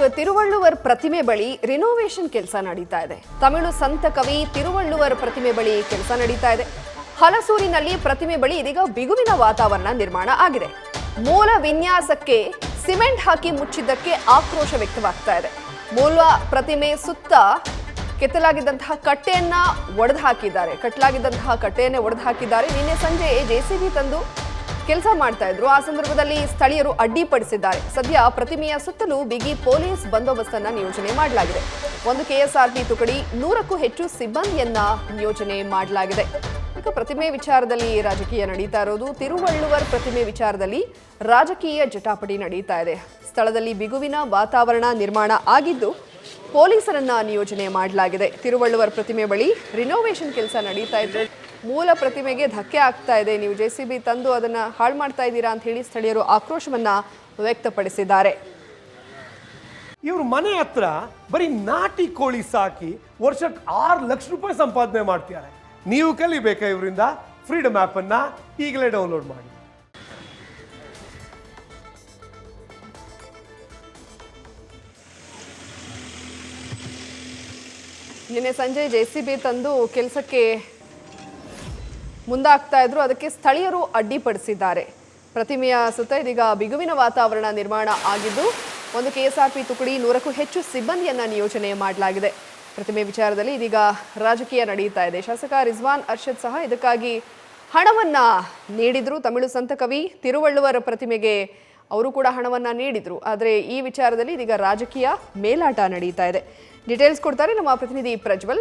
ತಿರುವಳ್ಳುವರ್ ಪ್ರತಿಮೆ ಬಳಿ ರಿನೋವೇಷನ್ ಕೆಲಸ ನಡೀತಾ ಇದೆ. ತಮಿಳು ಸಂತ ಕವಿ ತಿರುವಳ್ಳುವರ್ ಪ್ರತಿಮೆ ಬಳಿ ಕೆಲಸ ನಡೀತಾ ಇದೆ. ಹಲಸೂರಿನಲ್ಲಿ ಪ್ರತಿಮೆ ಬಳಿ ಇದೀಗ ಬಿಗುವಿನ ವಾತಾವರಣ ನಿರ್ಮಾಣ ಆಗಿದೆ. ಮೂಲ ವಿನ್ಯಾಸಕ್ಕೆ ಸಿಮೆಂಟ್ ಹಾಕಿ ಮುಚ್ಚಿದ್ದಕ್ಕೆ ಆಕ್ರೋಶ ವ್ಯಕ್ತವಾಗ್ತಾ ಇದೆ. ಮೂಲ ಪ್ರತಿಮೆ ಸುತ್ತ ಕೆತ್ತಲಾಗಿದ್ದಂತಹ ಕಟ್ಟೆಯನ್ನ ಒಡೆದು ಹಾಕಿದ್ದಾರೆ. ನಿನ್ನೆ ಸಂಜೆ ಜೆಸಿಬಿ ತಂದು ಕೆಲಸ ಮಾಡ್ತಾ ಇದ್ರು. ಆ ಸಂದರ್ಭದಲ್ಲಿ ಸ್ಥಳೀಯರು ಅಡ್ಡಿಪಡಿಸಿದ್ದಾರೆ. ಸದ್ಯ ಪ್ರತಿಮೆಯ ಸುತ್ತಲೂ ಬಿಗಿ ಪೊಲೀಸ್ ಬಂದೋಬಸ್ತನ್ನ ನಿಯೋಜನೆ ಮಾಡಲಾಗಿದೆ. ಒಂದು ಕೆಎಸ್ಆರ್ಪಿ ತುಕಡಿ 100ಕ್ಕೂ ಹೆಚ್ಚು ಸಿಬ್ಬಂದಿಯನ್ನ ನಿಯೋಜನೆ ಮಾಡಲಾಗಿದೆ. ಈಗ ಪ್ರತಿಮೆ ವಿಚಾರದಲ್ಲಿ ರಾಜಕೀಯ ನಡೀತಾ ಇರೋದು. ತಿರುವಳ್ಳುವರ್ ಪ್ರತಿಮೆ ವಿಚಾರದಲ್ಲಿ ರಾಜಕೀಯ ಜಟಾಪಟಿ ನಡೀತಾ ಇದೆ. ಸ್ಥಳದಲ್ಲಿ ಬಿಗುವಿನ ವಾತಾವರಣ ನಿರ್ಮಾಣ ಆಗಿದ್ದು ಪೊಲೀಸರನ್ನ ನಿಯೋಜನೆ ಮಾಡಲಾಗಿದೆ. ತಿರುವಳ್ಳುವರ್ ಪ್ರತಿಮೆ ಬಳಿ ರಿನೋವೇಷನ್ ಕೆಲಸ ನಡೀತಾ ಇದೆ. ಮೂಲ ಪ್ರತಿಮೆಗೆ ಧಕ್ಕೆ ಆಗ್ತಾ ಇದೆ. ನೀವು ಜೆಸಿಬಿ ತಂದು ಅದನ್ನ ಹಾಳು ಮಾಡ್ತಾ ಇದ್ದೀರಾ ಅಂತ ಹೇಳಿ ಸ್ಥಳೀಯರು ಆಕ್ರೋಶವನ್ನ ವ್ಯಕ್ತಪಡಿಸಿದ್ದಾರೆ. ಇವ್ರ ಮನೆ ಹತ್ರ ಬರೀ ನಾಟಿ ಕೋಳಿ ಸಾಕಿ ವರ್ಷಕ್ಕೆ 6 ಲಕ್ಷ ರೂಪಾಯಿ ಸಂಪಾದನೆ ಮಾಡ್ತಿದ್ದಾರೆ. ನೀವು ಕಲಿಬೇಕಾ ಇವರಿಂದ? ಫ್ರೀಡಮ್ ಆಪ್ ಅನ್ನ ಈಗಲೇ ಡೌನ್ಲೋಡ್ ಮಾಡಿ. ನಿನ್ನೆ ಸಂಜೆ ಜೆಸಿಬಿ ತಂದು ಕೆಲಸಕ್ಕೆ ಮುಂದಾಗ್ತಾ ಇದ್ರು. ಅದಕ್ಕೆ ಸ್ಥಳೀಯರು ಅಡ್ಡಿಪಡಿಸಿದ್ದಾರೆ. ಪ್ರತಿಮೆಯ ಸುತ್ತ ಇದೀಗ ಬಿಗುವಿನ ವಾತಾವರಣ ನಿರ್ಮಾಣ ಆಗಿದ್ದು ಒಂದು ಕೆಎಸ್ಆರ್ಪಿ ತುಕಡಿ 100ಕ್ಕೂ ಹೆಚ್ಚು ಸಿಬ್ಬಂದಿಯನ್ನ ನಿಯೋಜನೆ ಮಾಡಲಾಗಿದೆ. ಪ್ರತಿಮೆ ವಿಚಾರದಲ್ಲಿ ಇದೀಗ ರಾಜಕೀಯ ನಡೀತಾ ಇದೆ. ಶಾಸಕ ರಿಜ್ವಾನ್ ಅರ್ಷದ್ ಸಹ ಇದಕ್ಕಾಗಿ ಹಣವನ್ನ ನೀಡಿದ್ರು. ತಮಿಳು ಸಂತ ಕವಿ ತಿರುವಳ್ಳುವರ ಪ್ರತಿಮೆಗೆ ಅವರು ಕೂಡ ಹಣವನ್ನ ನೀಡಿದ್ರು. ಆದರೆ ಈ ವಿಚಾರದಲ್ಲಿ ಇದೀಗ ರಾಜಕೀಯ ಮೇಲಾಟ ನಡೀತಾ ಇದೆ. ಡೀಟೇಲ್ಸ್ ಕೊಡ್ತಾರೆ ನಮ್ಮ ಪ್ರತಿನಿಧಿ ಪ್ರಜ್ವಲ್.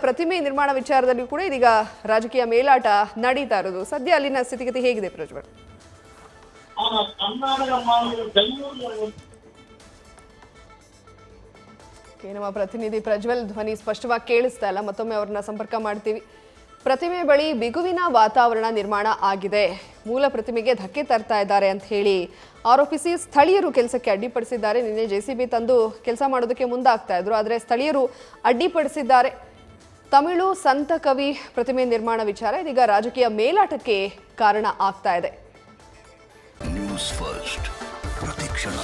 ಪ್ರತಿಮೆ ನಿರ್ಮಾಣ ವಿಚಾರದಲ್ಲಿಯೂ ಕೂಡ ಇದೀಗ ರಾಜಕೀಯ ಮೇಲಾಟ ನಡೀತಾ ಇರೋದು. ಸದ್ಯ ಅಲ್ಲಿನ ಸ್ಥಿತಿಗತಿ ಹೇಗಿದೆ ಪ್ರಜ್ವಲ್? ನಮ್ಮ ಪ್ರತಿನಿಧಿ ಪ್ರಜ್ವಲ್ ಧ್ವನಿ ಸ್ಪಷ್ಟವಾಗಿ ಕೇಳಿಸ್ತಾ ಇಲ್ಲ. ಮತ್ತೊಮ್ಮೆ ಅವ್ರನ್ನ ಸಂಪರ್ಕ ಮಾಡ್ತೀವಿ. ಪ್ರತಿಮೆ ಬಳಿ ಬಿಗುವಿನ ವಾತಾವರಣ ನಿರ್ಮಾಣ ಆಗಿದೆ. ಮೂಲ ಪ್ರತಿಮೆಗೆ ಧಕ್ಕೆ ತರ್ತಾ ಇದ್ದಾರೆ ಅಂತ ಹೇಳಿ ಆರೋಪಿಸಿ ಸ್ಥಳೀಯರು ಕೆಲಸಕ್ಕೆ ಅಡ್ಡಿಪಡಿಸಿದ್ದಾರೆ. ನಿನ್ನೆ ಜೆಸಿಬಿ ತಂದು ಕೆಲಸ ಮಾಡೋದಕ್ಕೆ ಮುಂದಾಗ್ತಾ ಇದ್ರು. ಆದರೆ ಸ್ಥಳೀಯರು ಅಡ್ಡಿಪಡಿಸಿದ್ದಾರೆ. ತಮಿಳು ಸಂತ ಕವಿ ಪ್ರತಿಮೆ ನಿರ್ಮಾಣ ವಿಚಾರ ಇದೀಗ ರಾಜಕೀಯ ಮೇಲಾಟಕ್ಕೆ ಕಾರಣ ಆಗ್ತಾ ಇದೆ. ನ್ಯೂಸ್ ಫಸ್ಟ್ ಪ್ರತಿಕ್ಷಣ.